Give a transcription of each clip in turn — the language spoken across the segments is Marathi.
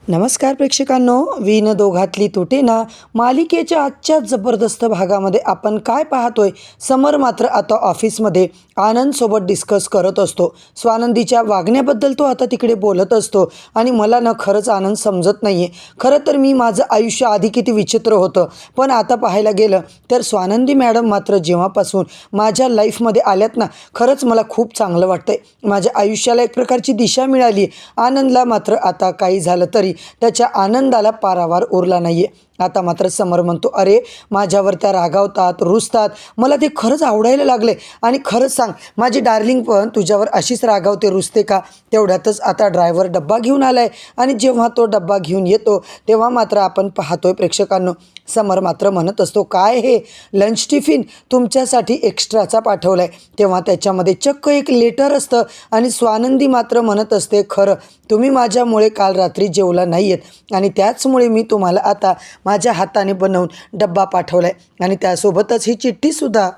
नमस्कार प्रेक्षकांनो, विण दोघातली तुटेना मालिकेच्या आजच्या जबरदस्त भागामध्ये आपण काय पाहतोय. समर मात्र आता ऑफिसमध्ये आनंदसोबत डिस्कस करत असतो. स्वानंदीच्या वागण्याबद्दल तो आता तिकडे बोलत असतो आणि मला ना खरंच आनंद समजत नाही आहे. खरं तर मी माझं आयुष्य आधी किती विचित्र होतं, पण आता पाहायला गेलं तर स्वानंदी मॅडम मात्र जेव्हापासून माझ्या लाईफमध्ये आल्यात ना, खरंच मला खूप चांगलं वाटतंय. माझ्या आयुष्याला एक प्रकारची दिशा मिळाली. आनंदला मात्र आता काही झालं तरी त्याच्या आनंदाला पारावार उरला नाही आहे. आता मात्र समर म्हणतो, अरे माझ्यावर त्या रागावतात, रुसतात, मला ते खरंच आवडायला लागले. आणि खरंच सांग माझी डार्लिंग, पण तुझ्यावर अशीच रागावते, रुसते का? तेवढ्यातच आता ड्रायव्हर डब्बा घेऊन आलाय आणि जेव्हा तो डब्बा घेऊन येतो तेव्हा मात्र आपण पाहतोय प्रेक्षकांनो, समर मात्र म्हणत असतो, काय हे लंच टिफिन तुमच्यासाठी एक्स्ट्राचा पाठवलाय. तेव्हा त्याच्यामध्ये चक्क एक लेटर असतं आणि स्वानंदी मात्र म्हणत असते, खरं तुम्ही माझ्यामुळे काल रात्री जेवला नाही आहेत आणि त्याचमुळे मी तुम्हाला आता माझ्या हाताने बनवून डब्बा पाठवलाय आणि त्यासोबतच ही चिठ्ठीसुद्धा.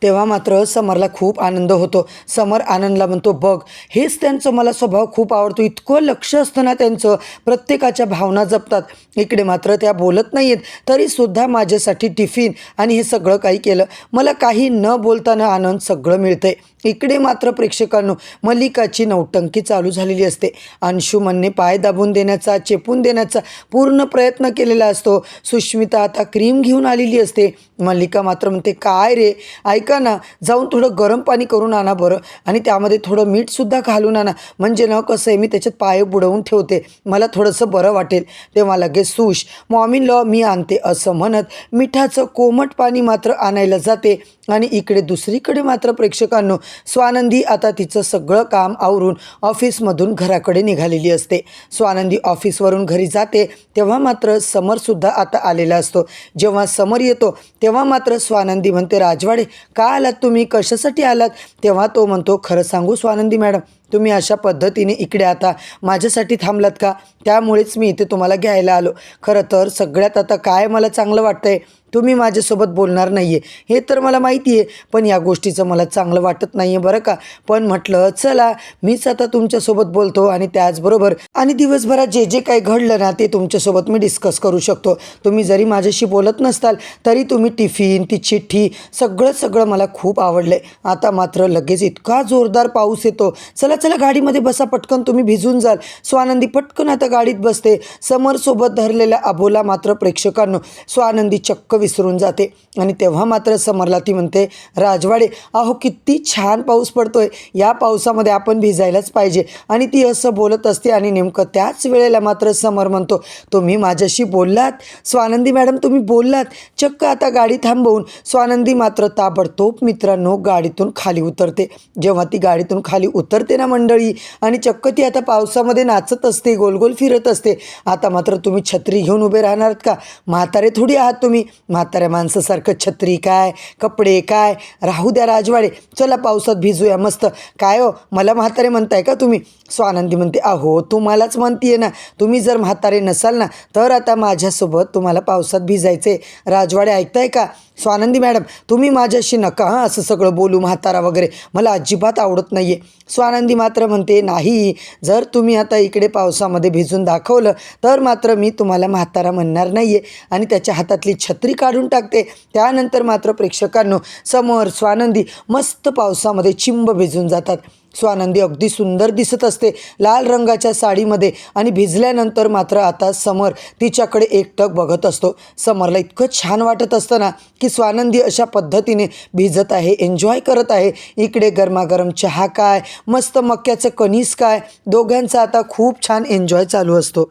तेव्हा मात्र समरला खूप आनंद होतो. समर आनंदला म्हणतो, बघ हेच त्यांचं मला स्वभाव खूप आवडतो. इतकं लक्ष असतं ना त्यांचं, प्रत्येकाच्या भावना जपतात. इकडे मात्र त्या बोलत नाही आहेत तरीसुद्धा माझ्यासाठी टिफिन आणि हे सगळं काही केलं. मला काही न बोलताना आनंद सगळं मिळतंय. इकडे मात्र प्रेक्षकांनो, मल्लिकाची नौटंकी चालू झालेली असते. अंशुमनने पाय दाबून देण्याचा, चेपून देण्याचा पूर्ण प्रयत्न केलेला असतो. सुष्मिता आता क्रीम घेऊन आलेली असते. मल्लिका मात्र म्हणते, काय रे, ऐका ना, जाऊन थोडं गरम पाणी करून आणा बरं, आणि त्यामध्ये थोडं मीठसुद्धा घालून आणा, म्हणजे ना कसं आहे, मी त्याच्यात पाय बुडवून ठेवते, मला थोडंसं बरं वाटेल. तेव्हा लगेच सुश, मॉमी लॉ मी आणते असं म्हणत मिठाचं कोमट पाणी मात्र आणायला जाते. आणि इकडे दुसरीकडे मात्र प्रेक्षकांनो, स्वानंदी आता तिचं सगळं काम आवरून ऑफिसमधून घराकडे निघालेली असते. स्वानंदी ऑफिसवरून घरी जाते तेव्हा मात्र समरसुद्धा आता आलेला असतो. जेव्हा समर येतो तेव्हा मात्र स्वानंदी म्हणते, राजवाडे का आलात तुम्ही, कशासाठी आलात? तेव्हा तो म्हणतो, खरं सांगू स्वानंदी मॅडम, तुम्ही अशा पद्धतीने इकडे आता माझ्यासाठी थांबलात का? त्यामुळेच मी इथे तुम्हाला घ्यायला आलो. खरं तर सगळ्यात आता काय मला चांगलं वाटतंय, तुम्ही माझ्यासोबत बोलणार नाही आहे हे तर मला माहिती आहे, पण या गोष्टीचं मला चांगलं वाटत नाही आहे बरं का. पण म्हटलं चला मीच आता तुमच्यासोबत बोलतो आणि त्याचबरोबर आणि दिवसभरात जे जे काही घडलं ना ते तुमच्यासोबत मी डिस्कस करू शकतो. तुम्ही जरी माझ्याशी बोलत नसताल तरी तुम्ही टिफिन, ती चिठ्ठी, सगळं मला खूप आवडलं आहे. आता मात्र लगेच इतका जोरदार पाऊस येतो. चला चला गाडीमध्ये बसा पटकन, तुम्ही भिजून जाल. स्वानंदी पटकन आता गाडीत बसते. समरसोबत धरलेल्या अबोला मात्र प्रेक्षकांनो स्वानंदी चक्क विसरून जाते. आणि तेव्हा मात्र समरला ती म्हणते, राजवाडे अहो किती छान पाऊस पडतोय, या पावसामध्ये आपण भिजायलाच पाहिजे. आणि ती असं बोलत असते आणि नेमकं त्याच वेळेला मात्र समर म्हणतो, तुम्ही माझ्याशी बोललात स्वानंदी मॅडम, तुम्ही बोललात. चक्क आता गाडी थांबवून स्वानंदी मात्र ताबडतोब मित्रांनो गाडीतून खाली उतरते. जेव्हा ती गाडीतून खाली उतरते ना मंडळी, आणि चक्क ती आता पावसामध्ये नाचत असते, गोलगोल फिरत असते. आता मात्र तुम्ही छत्री घेऊन उभे राहणार का? म्हातारे थोडी आहात तुम्ही, म्हाताऱ्या माणसासारखं छत्री काय, कपडे काय, राहू द्या राजवाडे, चला पावसात भिजूया मस्त. काय हो, मला म्हातारे म्हणताय का तुम्ही? स्वानंदी म्हणते, अहो तुम्हालाच म्हणतीये ना, तुम्ही जर म्हातारे नसाल ना तर आता माझ्यासोबत तुम्हाला पावसात भिजायचे. राजवाडे ऐकताय का? स्वानंदी मॅडम तुम्ही माझ्याशी नका हां असं सगळं बोलू, म्हातारा वगैरे मला अजिबात आवडत नाही आहे. स्वानंदी मात्र म्हणते, नाही, जर तुम्ही आता इकडे पावसामध्ये भिजून दाखवलं तर मात्र मी तुम्हाला म्हातारा म्हणणार नाही आहे. आणि त्याच्या हातातली छत्री काढून टाकते. त्यानंतर मात्र प्रेक्षकांनो, समर स्वानंदी मस्त पावसामध्ये चिंब भिजून जातात. स्वानंदी अगदी सुंदर दिसत असते लाल रंगाच्या साडीमध्ये, आणि भिजल्यानंतर मात्र आता समर तिच्याकडे एकटक बघत असतो. समरला इतकं छान वाटत असतं ना की स्वानंदी अशा पद्धतीने भिजत आहे, एन्जॉय करत आहे. इकडे गरमागरम चहा काय, मस्त मक्याचं कणीस काय, दोघांचा आता खूप छान एन्जॉय चालू असतो.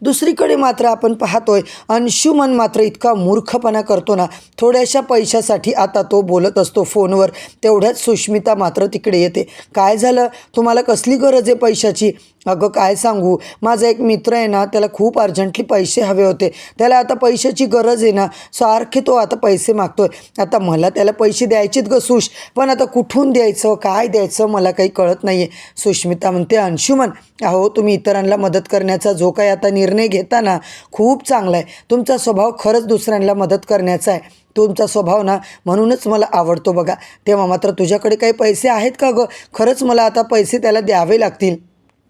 दुसरीकडे मात्र आपण पाहतोय अंशुमन मात्र इतका मूर्खपणा करतो ना, थोड्याशा पैशासाठी आता तो बोलत असतो फोनवर. तेवढ्याच सुष्मिता मात्र तिकडे येते. काय झालं, तुम्हाला कसली गरज आहे पैशाची? अगं काय सांगू, माझा एक मित्र आहे ना, त्याला खूप अर्जंटली पैसे हवे होते, त्याला आता पैशाची गरज आहे ना, सारखे तो आता पैसे मागतोय. आता मला त्याला पैसे द्यायचेत ग सुश, पण आता कुठून द्यायचं, काय द्यायचं मला काही कळत नाही आहे. सुष्मिता म्हणते, अंशुमन अहो तुम्ही इतरांना मदत करण्याचा जो काही आता निर्णय घेता ना, खूप चांगला आहे. तुमचा स्वभाव खरंच दुसऱ्यांना मदत करण्याचा आहे. तुमचा स्वभाव ना म्हणूनच मला आवडतो बघा. तेव्हा मात्र तुझ्याकडे काही पैसे आहेत का गं? खरंच मला आता पैसे त्याला द्यावे लागतील.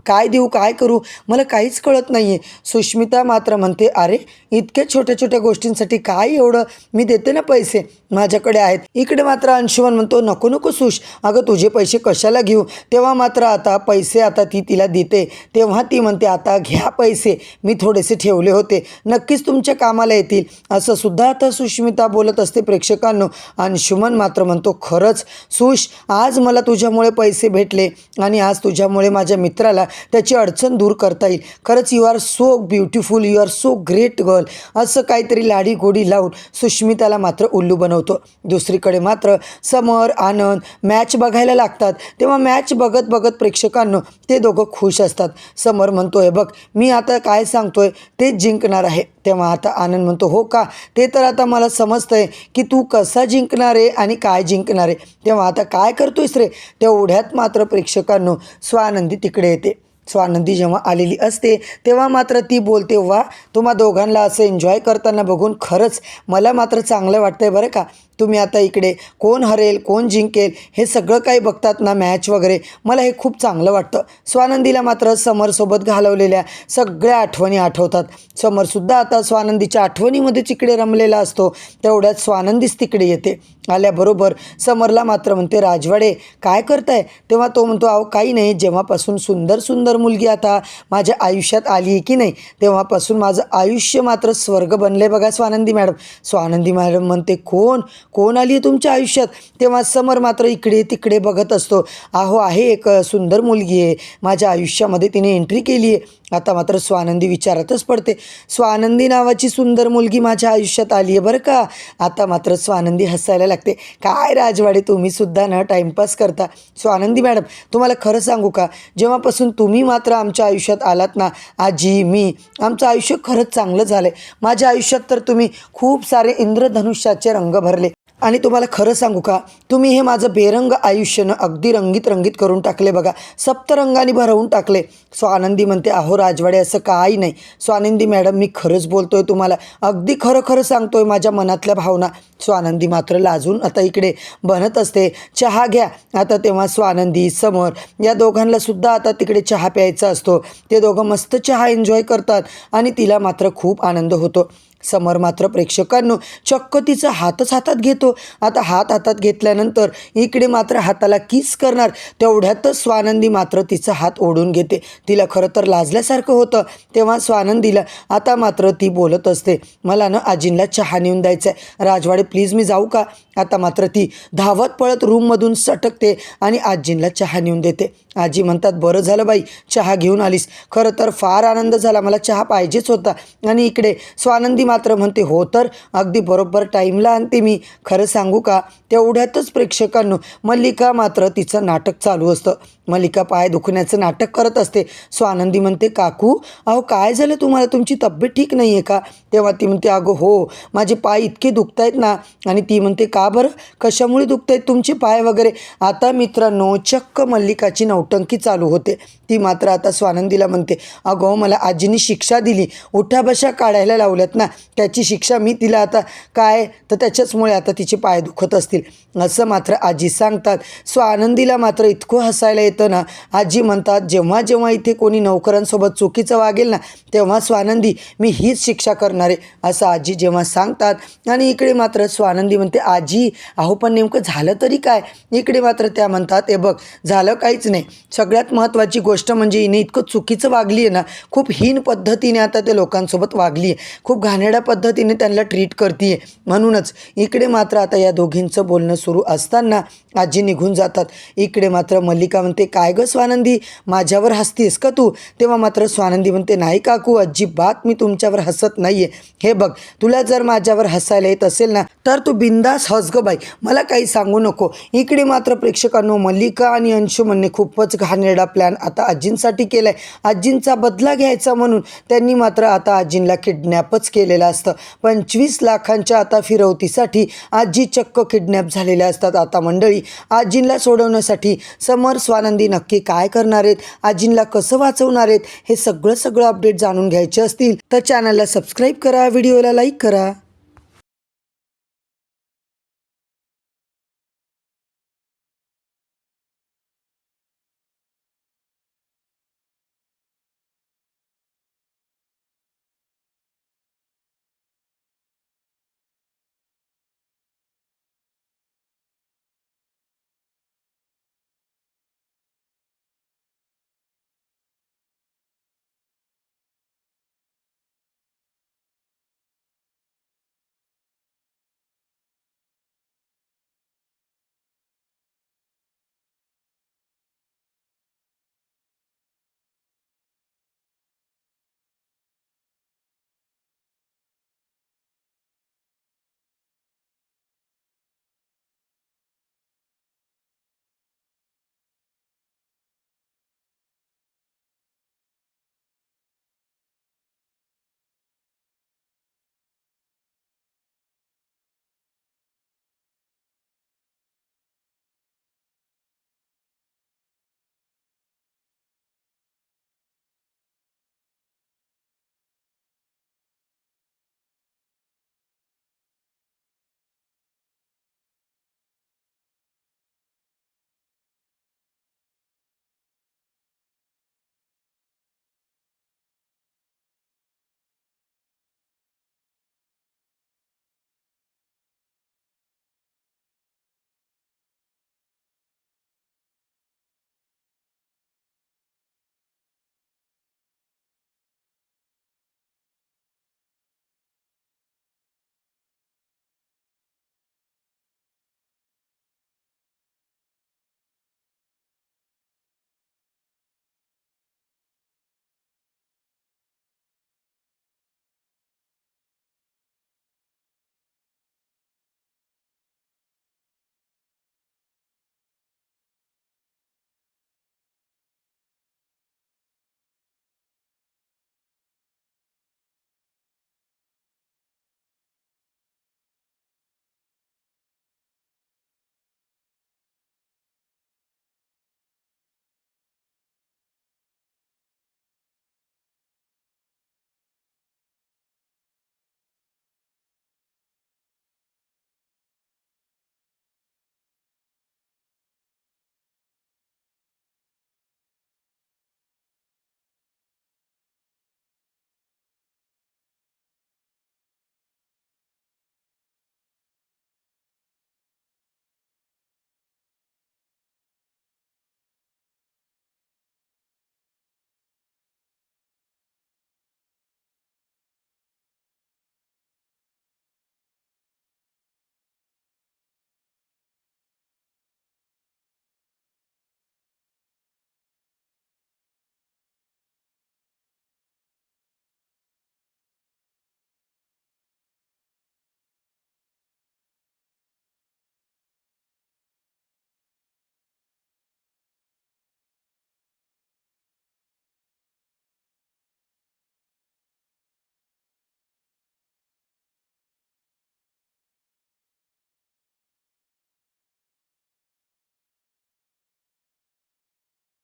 काय देऊ काय करू मला काहीच कळत नाही आहे. सुष्मिता मात्र म्हणते अरे इतक्या छोट्या छोट्या गोष्टींसाठी काय एवढं, मी देते ना पैसे माझ्याकडे आहेत. इकडे मात्र अंशुमन म्हणतो नको नको सुश, अगं तुझे पैसे कशाला घेऊ. तेव्हा मात्र आता पैसे आता ती तिला देते. तेव्हा ती म्हणते आता घ्या पैसे, मी थोडेसे ठेवले होते, नक्कीच तुमच्या कामाला येतील. असं सुद्धा आता सुष्मिता बोलत असते प्रेक्षकांनो. अंशुमन मात्र म्हणतो खरंच सुश, आज मला तुझ्यामुळे पैसे भेटले आणि आज तुझ्यामुळे माझ्या मित्राला त्याची अडचण दूर करता येईल. खरंच you are so beautiful, you are so great girl. असं काहीतरी लाडी गोडी लावून सुष्मिताला मात्र उल्लू बनवतो. दुसरीकडे मात्र समर आनंद मॅच बघायला लागतात. तेव्हा मॅच बघत बघत प्रेक्षकांनो ते दोघं खुश असतात. समर म्हणतोय बघ मी आता काय सांगतोय तेच जिंकणार आहे. तेव्हा आता आनंद म्हणतो हो का, ते तर आता मला समजतंय की तू कसा जिंकणार आहे आणि काय जिंकणार आहे. तेव्हा आता काय करतोयस रे. तेवढ्यात मात्र प्रेक्षकांनो स्वानंदी तिकडे येते. स्वानंदी जेव्हा आलेली असते तेव्हा मात्र ती बोलते वा, तुम्हा दोघांना असं एन्जॉय करताना बघून खरंच मला मात्र चांगलं वाटतंय बरं का. तुम्ही आता इकडे कोण हरेल कोण जिंकेल हे सगळं काही बघतात ना मॅच वगैरे, मला हे खूप चांगलं वाटतं. स्वानंदीला मात्र समरसोबत घालवलेल्या सगळ्या आठवणी आठवतात. समरसुद्धा आता स्वानंदीच्या आठवणीमध्येच इकडे रमलेला असतो. तेवढ्यात स्वानंदीच तिकडे येते. आल्याबरोबर समरला मात्र म्हणते राजवाडे काय करताय. तेव्हा तो म्हणतो अहो काही नाही, जेव्हापासून सुंदर सुंदर मुलगी आता माझ्या आयुष्यात आली आहे की नाही तेव्हापासून माझं आयुष्य मात्र स्वर्ग बनले बघा स्वानंदी मॅडम. स्वानंदी मॅडम म्हणते कोण कोण आली आहे तुमच्या आयुष्यात. तेव्हा समर मात्र इकडे तिकडे बघत असतो. अहो आहे एक सुंदर मुलगी आहे माझ्या आयुष्यामध्ये, तिने एंट्री केली आहे. आता मात्र स्वानंदी विचारातच पडते, स्वानंदी नावाची सुंदर मुलगी माझ्या आयुष्यात आली आहे बरं का. आता मात्र स्वानंदी हसायला लागते. काय राजवाडे तुम्ही सुद्धा ना टाईमपास करता. स्वानंदी मॅडम तुम्हाला खरं सांगू का, जेव्हापासून तुम्ही मात्र आमच्या आयुष्यात आलात ना आजी मी, आमचं आयुष्य खरंच चांगलं झालं आहे. माझ्या आयुष्यात तर तुम्ही खूप सारे इंद्रधनुष्याचे रंग भरले आणि तुम्हाला खरं सांगू का, तुम्ही हे माझं बेरंग आयुष्यनं अगदी रंगीत रंगीत करून टाकले बघा, सप्तरंगाने भरवून टाकले. स्वानंदी म्हणते अहो राजवाडे असं काही नाही. स्वानंदी मॅडम मी खरंच बोलतोय तुम्हाला, अगदी खरं खरं सांगतोय माझ्या मनातल्या भावना. स्वानंदी मात्र लाजून आता इकडे बनत असते. चहा घ्या. आता तेव्हा स्वानंदी समर या दोघांना सुद्धा आता तिकडे चहा प्यायचा असतो. ते दोघं मस्त चहा एन्जॉय करतात आणि तिला मात्र खूप आनंद होतो. समर मात्र प्रेक्षकांनो चक्क तिचा हातच हातात घेतो. आता हात हातात घेतल्यानंतर इकडे मात्र हाताला किस करणार. तेवढ्यातच स्वानंदी मात्र तिचा हात ओढून घेते. तिला खरं तर लाजल्यासारखं होतं. तेव्हा स्वानंदीला आता मात्र ती बोलत असते मला ना आजींना चहा नेऊन द्यायचा आहे. राजवाडे प्लीज मी जाऊ का. आता मात्र ती धावत पळत रूममधून सटकते आणि आजींना चहा नेऊन देते. आजी म्हणतात बरं झालं बाई चहा घेऊन आलीस, खरं तर फार आनंद झाला, मला चहा पाहिजेच होता. आणि इकडे स्वानंदी मात्र म्हणते हो तर अगदी बरोबर टाईमला आणते मी. खरं सांगू का, तेवढ्यातच प्रेक्षकांनो मल्लिका मात्र तिचं नाटक चालू असतं. मल्लिका पाय दुखण्याचं नाटक करत असते. स्वानंदी म्हणते काकू अहो काय झालं तुम्हाला, तुमची तब्येत ठीक नाही आहे का. तेव्हा ती म्हणते अगं हो माझे पाय इतके दुखत आहेत ना. आणि ती म्हणते का बरं, कशामुळे दुखत आहेत तुमचे पाय वगैरे. आता मित्रांनो चक्क मल्लिकाची नौटंकी चालू होते. ती मात्र आता स्वानंदीला म्हणते अगं मला आजीने शिक्षा दिली, उठा बशा काढायला लावल्यात ना, त्याची शिक्षा मी तिला आता काय तर त्याच्याचमुळे आता तिचे पाय दुखत असतील असं मात्र आजी सांगतात. स्वानंदीला मात्र इतकं हसायला येतं ना. आजी म्हणतात जेव्हा जेव्हा इथे कोणी नोकरांसोबत चुकीचं वागेल ना तेव्हा स्वानंदी मी हीच शिक्षा करणार आहे असं आजी जेव्हा सांगतात. आणि इकडे मात्र स्वानंदी म्हणते आजी अहो पण नेमकं झालं तरी काय. इकडे मात्र त्या म्हणतात हे बघ झालं काहीच नाही, सगळ्यात महत्त्वाची गोष्ट म्हणजे हिने इतकं चुकीचं वागली आहे ना, खूप हीन पद्धतीने आता ते लोकांसोबत वागली आहे, खूप घाणेरड्या पद्धतीने त्यांना ट्रीट करते आहे. म्हणूनच इकडे मात्र आता या दोघींचं बोलणं सुरू असताना आजी निघून जातात. इकडे मात्र मल्लिका म्हणते काय गं स्वानंदी माझ्यावर हसतीस का तू. तेव्हा मात्र स्वानंदी म्हणते नाही काकू अजिबात मी तुमच्यावर हसत नाही आहे. हे बघ तुला जर माझ्यावर हसायला येत असेल ना तर तू बिंदास हस गं बाई, मला काही सांगू नको. इकडे मात्र प्रेक्षकांनो मल्लिका आणि अंशुमनने खूपच घाणेरडा प्लॅन आता आजींसाठी केला आहे. आजींचा बदला घ्यायचा म्हणून त्यांनी मात्र आता आजींना किडनॅपच केलेलं असतं. 25 लाखांच्या आता फिरवतीसाठी आजी चक्क किडनॅप झालेल्या असतात. आता मंडळी आजींना सोडवण्यासाठी समर स्वानंदी नक्की काय करणार आहेत, आजींना कसं वाचवणार आहेत, हे सगळं अपडेट जाणून घ्यायचे असतील तर चॅनलला सबस्क्राईब करा, व्हिडिओला लाईक करा.